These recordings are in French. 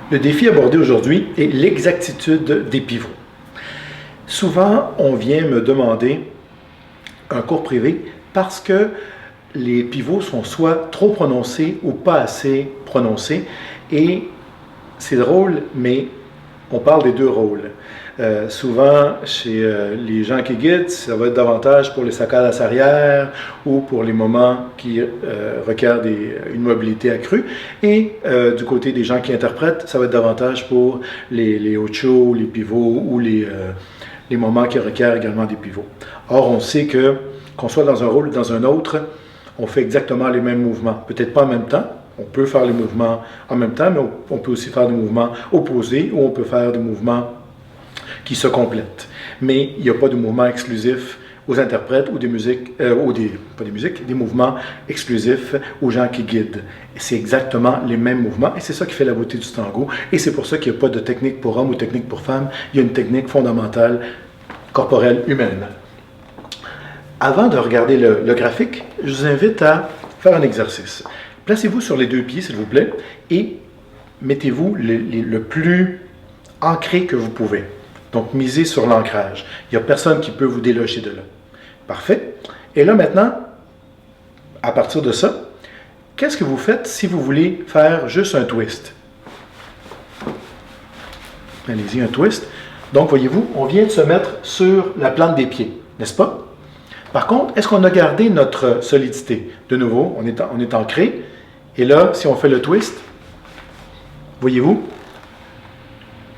Le défi abordé aujourd'hui est l'exactitude des pivots. Souvent, on vient me demander un cours privé parce que les pivots sont soit trop prononcés ou pas assez prononcés. Et c'est drôle, mais on parle des deux rôles. Souvent, chez les gens qui guident, ça va être davantage pour les saccades arrière ou pour les moments qui requièrent une mobilité accrue. Et du côté des gens qui interprètent, ça va être davantage pour les ochos, les pivots ou les moments qui requièrent également des pivots. Or, on sait que, qu'on soit dans un rôle ou dans un autre, on fait exactement les mêmes mouvements. Peut-être pas en même temps. On peut faire les mouvements en même temps, mais on peut aussi faire des mouvements opposés ou on peut faire des mouvements qui se complètent. Mais il n'y a pas de mouvement exclusif aux interprètes ou des musiques, des mouvements exclusifs aux gens qui guident. C'est exactement les mêmes mouvements et c'est ça qui fait la beauté du tango. Et c'est pour ça qu'il n'y a pas de technique pour homme ou technique pour femme. Il y a une technique fondamentale corporelle humaine. Avant de regarder le graphique, je vous invite à faire un exercice. Placez-vous sur les deux pieds, s'il vous plaît, et mettez-vous le plus ancré que vous pouvez. Donc, misez sur l'ancrage. Il n'y a personne qui peut vous déloger de là. Parfait. Et là, maintenant, à partir de ça, qu'est-ce que vous faites si vous voulez faire juste un twist? Allez-y, un twist. Donc, voyez-vous, on vient de se mettre sur la plante des pieds, n'est-ce pas? Par contre, est-ce qu'on a gardé notre solidité? De nouveau, on est ancré. Et là, si on fait le twist, voyez-vous,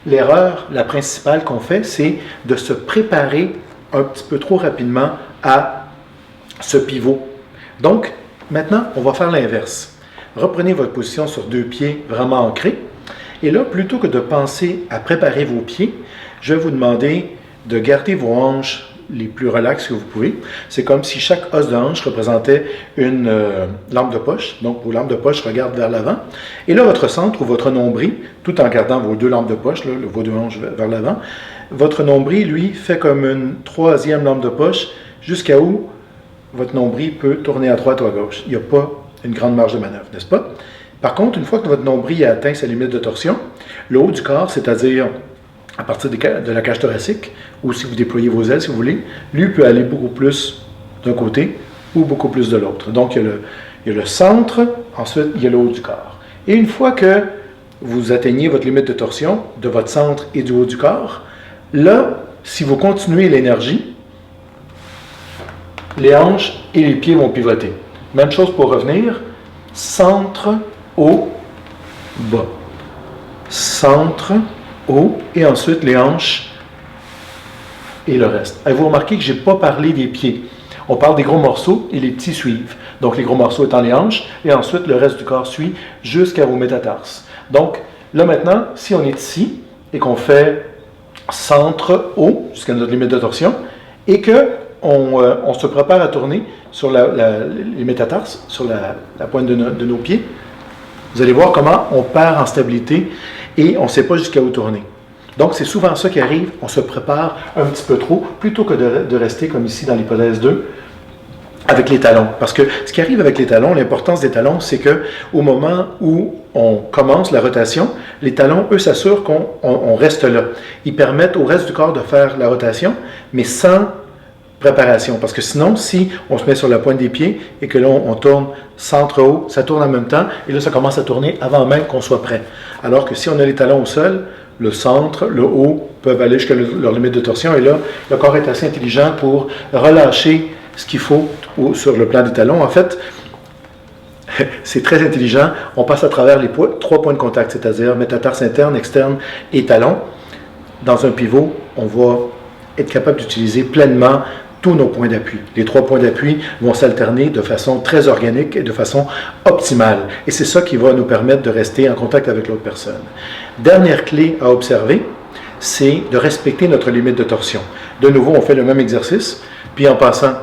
l'erreur, la principale qu'on fait, c'est de se préparer un petit peu trop rapidement à ce pivot. Donc, maintenant, on va faire l'inverse. Reprenez votre position sur deux pieds vraiment ancrés. Et là, plutôt que de penser à préparer vos pieds, je vais vous demander de garder vos hanches les plus relaxes que vous pouvez. C'est comme si chaque os de hanche représentait une lampe de poche. Donc, vos lampes de poche regardent vers l'avant. Et là, votre centre ou votre nombril, tout en gardant vos deux lampes de poche, là, vos deux hanches vers l'avant, votre nombril, lui, fait comme une troisième lampe de poche jusqu'à où votre nombril peut tourner à droite ou à gauche. Il n'y a pas une grande marge de manœuvre, n'est-ce pas? Par contre, une fois que votre nombril a atteint sa limite de torsion, le haut du corps, c'est-à-dire à partir de la cage thoracique, ou si vous déployez vos ailes, si vous voulez, lui peut aller beaucoup plus d'un côté ou beaucoup plus de l'autre. Donc, il y a le centre, ensuite, il y a le haut du corps. Et une fois que vous atteignez votre limite de torsion de votre centre et du haut du corps, là, si vous continuez l'énergie, les hanches et les pieds vont pivoter. Même chose pour revenir, centre, haut, bas. Centre, haut, et ensuite les hanches et le reste. Avez-vous remarqué que je n'ai pas parlé des pieds? On parle des gros morceaux et les petits suivent. Donc les gros morceaux étant les hanches, et ensuite le reste du corps suit jusqu'à vos métatarses. Donc là maintenant, si on est ici et qu'on fait centre haut jusqu'à notre limite de torsion, et qu'on se prépare à tourner sur les métatarses, sur la pointe de nos pieds, vous allez voir comment on perd en stabilité et on ne sait pas jusqu'à où tourner. Donc, c'est souvent ça qui arrive, on se prépare un petit peu trop, plutôt que de rester comme ici dans l'hypothèse 2, avec les talons. Parce que ce qui arrive avec les talons, l'importance des talons, c'est qu'au moment où on commence la rotation, les talons, eux, s'assurent qu'on reste là. Ils permettent au reste du corps de faire la rotation, mais sans préparation. Parce que sinon, si on se met sur la pointe des pieds et que là, on tourne centre-haut, ça tourne en même temps, et là, ça commence à tourner avant même qu'on soit prêt. Alors que si on a les talons au sol, le centre, le haut peuvent aller jusqu'à leur limite de torsion, et là, le corps est assez intelligent pour relâcher ce qu'il faut sur le plan des talons. En fait, c'est très intelligent. On passe à travers les trois points de contact, c'est-à-dire métatarse interne, externe et talon. Dans un pivot, on va être capable d'utiliser pleinement tous nos points d'appui. Les trois points d'appui vont s'alterner de façon très organique et de façon optimale. Et c'est ça qui va nous permettre de rester en contact avec l'autre personne. Dernière clé à observer, c'est de respecter notre limite de torsion. De nouveau, on fait le même exercice, puis en passant,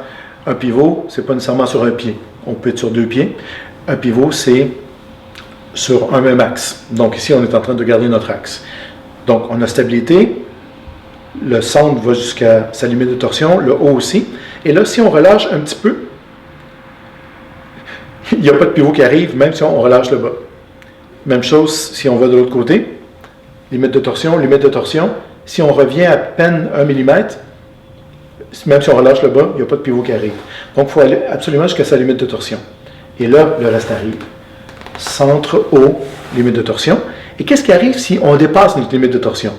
un pivot, c'est pas nécessairement sur un pied. On peut être sur deux pieds. Un pivot, c'est sur un même axe. Donc ici, on est en train de garder notre axe. Donc, on a stabilité. Le centre va jusqu'à sa limite de torsion, le haut aussi. Et là, si on relâche un petit peu, il n'y a pas de pivot qui arrive, même si on relâche le bas. Même chose si on va de l'autre côté. limite de torsion, si on revient à peine 1 mm, même si on relâche le bas, il n'y a pas de pivot qui arrive. Donc, il faut aller absolument jusqu'à sa limite de torsion. Et là, le reste arrive. Centre, haut, limite de torsion. Et qu'est-ce qui arrive si on dépasse notre limite de torsion?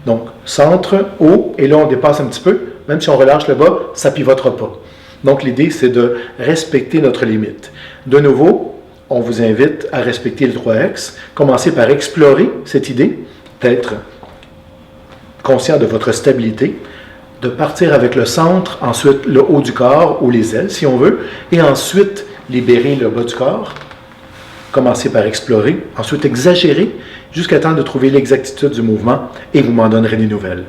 Donc, centre, haut, et là, on dépasse un petit peu. Même si on relâche le bas, ça ne pivotera pas. Donc, l'idée, c'est de respecter notre limite. De nouveau, on vous invite à respecter le 3X. Commencez par explorer cette idée, d'être conscient de votre stabilité, de partir avec le centre, ensuite le haut du corps ou les ailes, si on veut, et ensuite libérer le bas du corps. Commencez par explorer, ensuite exagérer, jusqu'à temps de trouver l'exactitude du mouvement, et vous m'en donnerez des nouvelles.